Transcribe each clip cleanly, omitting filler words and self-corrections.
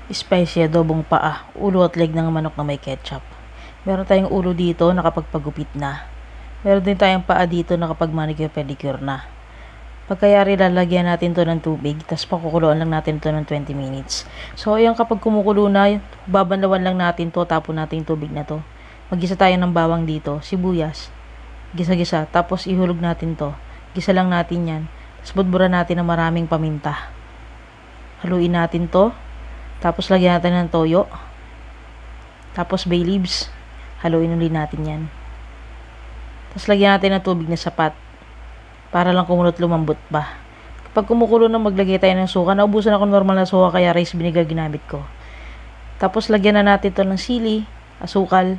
Spicy adobong paa, ulo at leg ng manok na may ketchup. Meron tayong ulo dito na kapag pagupit na. Meron din tayong paa dito na kapag manicure pedicure na. Pagkayari lalagyan natin to ng tubig, tapos pakukuluan lang natin to ng 20 minutes. So ayan, kapag kumukulo na, babanlawan lang natin to, tapon natin yung tubig na to. Magisa tayo ng bawang dito, sibuyas, gisa-gisa, tapos ihulog natin to. Gisa lang natin yan. Tapos budburan natin ng maraming paminta. Haluin natin to. Tapos lagyan natin ng toyo. Tapos bay leaves. Haluin ulit natin yan. Tapos lagyan natin ng tubig na sapat. Para lang kumulot lumambot pa. Kapag kumukulo na, maglagay tayo ng suka. Naubusan ako normal na suka, kaya rice vinegar ginamit ko. Tapos lagyan na natin to ng sili, asukal,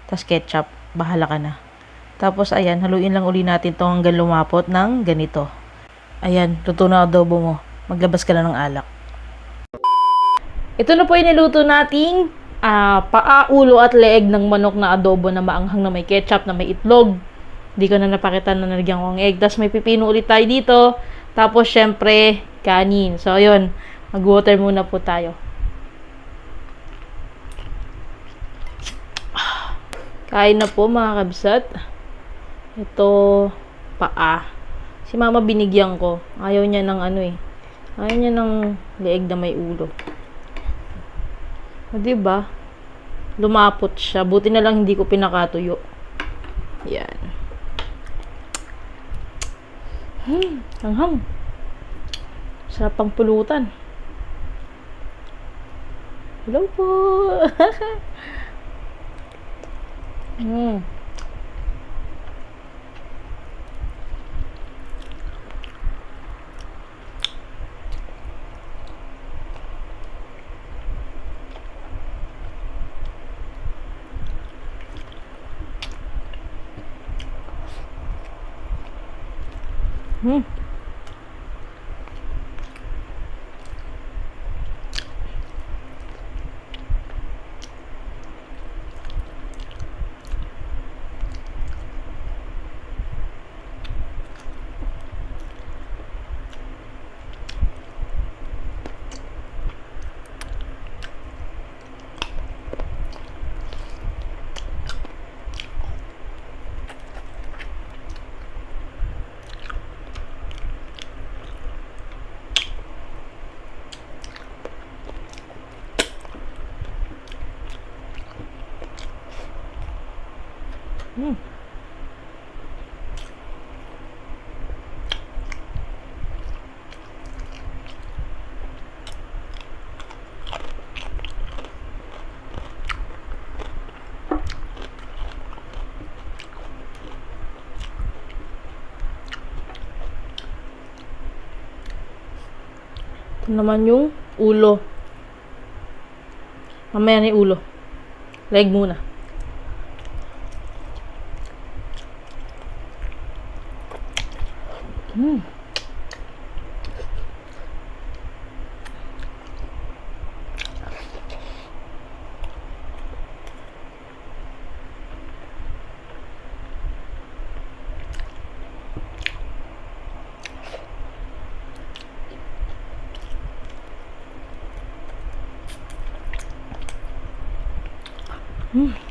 tapos ketchup. Bahala ka na. Tapos ayan, haluin lang uli natin to hanggang lumapot ng ganito. Ayan, luto na adobo mo. Maglabas ka na ng alak. Ito na po yung niluto nating paa, ulo at leeg ng manok na adobo na maanghang na may ketchup, na may itlog. Hindi ko na napakita na nalagyan ko ng egg. Tapos may pipino ulit tayo dito. Tapos syempre, kanin. So ayun, mag-water muna po tayo. Kain na po mga kabsat. Ito, paa. Si mama binigyan ko. Ayaw niya ng ayaw niya ng leeg na may ulo. O, diba? Lumapot siya. Buti na lang hindi ko pinakatuyo. Yan. Hanghang. Sarap pang pulutan. Hello po. Ito naman yung ulo. Mamaya na yung ulo. Leg muna.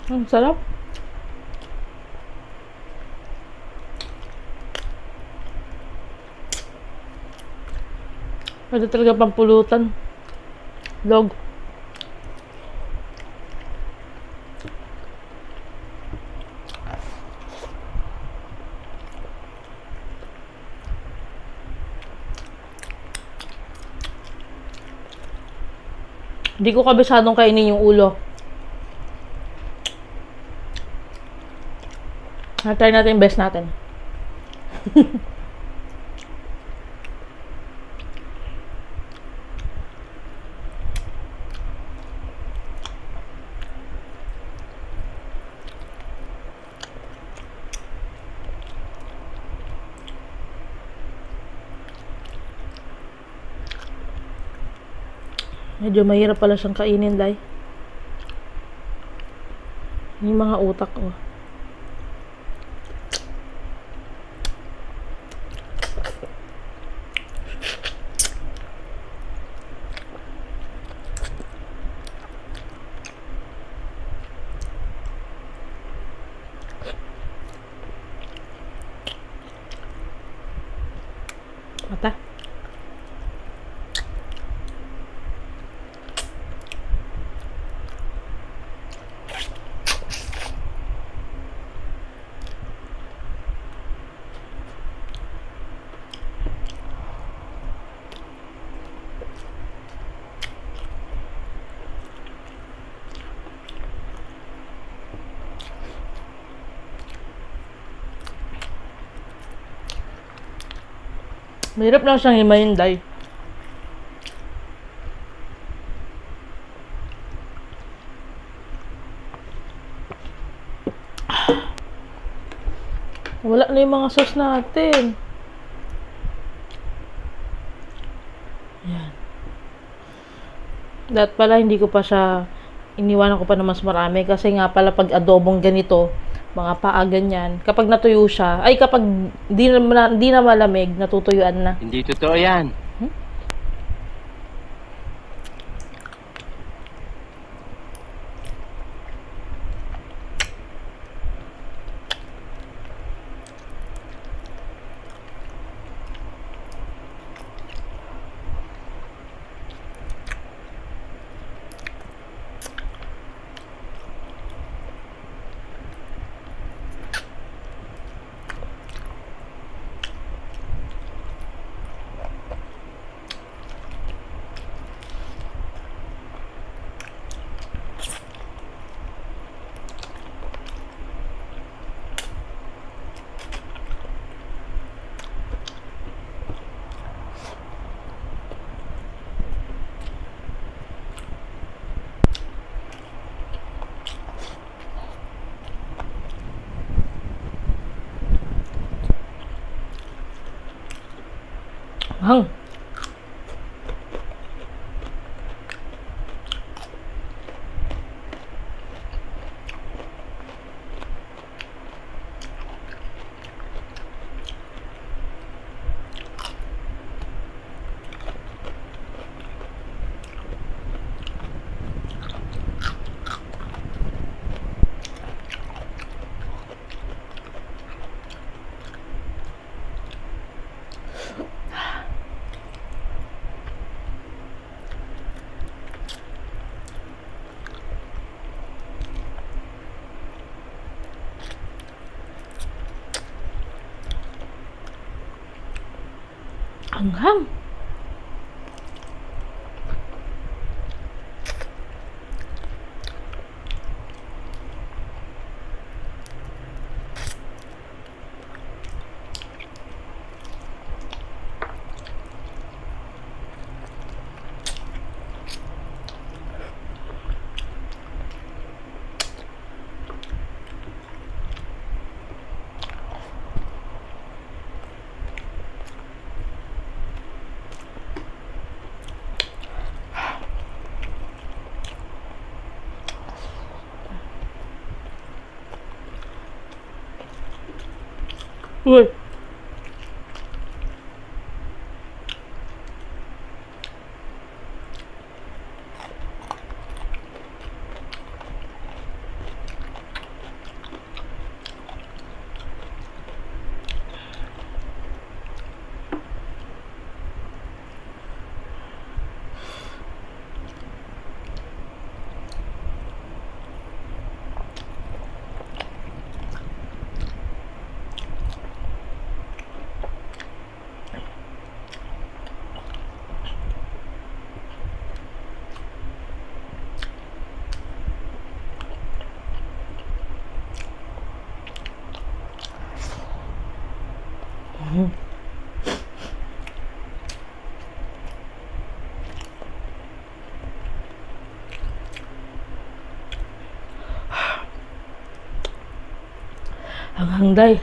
Ang sarap. Pwede talaga pampulutan. Log. Hindi ko kabisadong kainin yung ulo. Try natin yung best natin. Medyo mahirap pala siyang kainin, Day. Yung mga utak, oh. Mahirap lang siyang himayin, Day. Wala na yung mga sauce natin. Yan. Dapat pala hindi ko pa siya iniwanan ko pa na mas marami kasi nga pala pag adobong ganito, mga paa ganyan, kapag natuyo siya, ay kapag di na malamig, natutuyuan na. Hindi totoo yan. Hang. Anghang. Uy. Anghang, Day.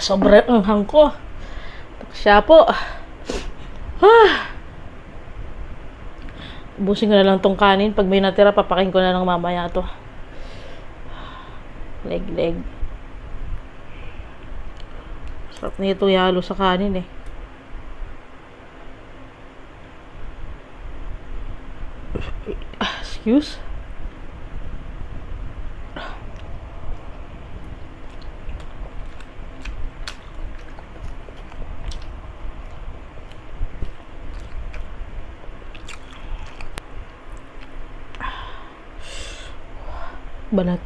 Sobrang anghang ko. Siya po. Ubusin ko na lang tong kanin. Pag may natira, papakin ko na lang mamaya to. Leg. Sarap nito yalo sa kanin eh. Excuse? Balat.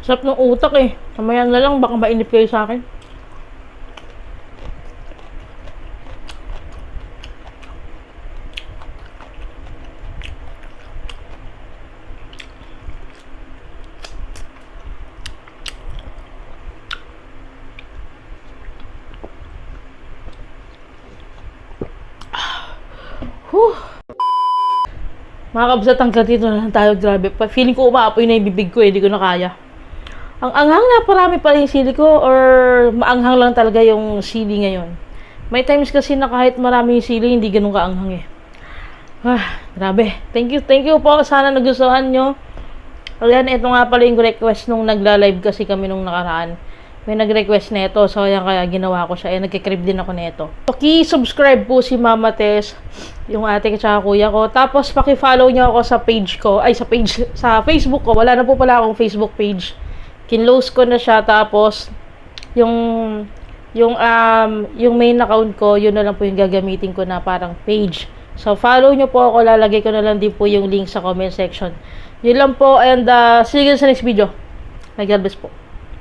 Sarap ng utak eh. Mamaya na lang, baka mainip kayo sa akin. Mga kabsat, hanggang dito na lang tayo. Grabe. Feeling ko umaapoy na yung bibig ko eh. Hindi ko na kaya. Ang anghang na, parami pa yung sili ko or maanghang lang talaga yung sili ngayon. May times kasi na kahit marami yung sili, hindi ganun kaanghang eh. Grabe. Thank you po. Sana nagustuhan nyo. Ayan, ito nga pala yung request nung nagla-live kasi kami nung nakaraan. May nag-request na ito, so ayan, kaya ginawa ko siya. Ayan, nagkikrib din ako nito. Paki-subscribe po si Mama Tess, yung ate at kuya ko. Tapos paki-follow niyo ako sa page ko, sa Facebook ko. Wala na po pala akong Facebook page. Kinlose ko na siya, tapos yung main account ko, yun na lang po yung gagamitin ko na parang page. So follow niyo po ako, lalagay ko na lang din po yung link sa comment section. Yun lang po, and see you sa next video. My God bless po.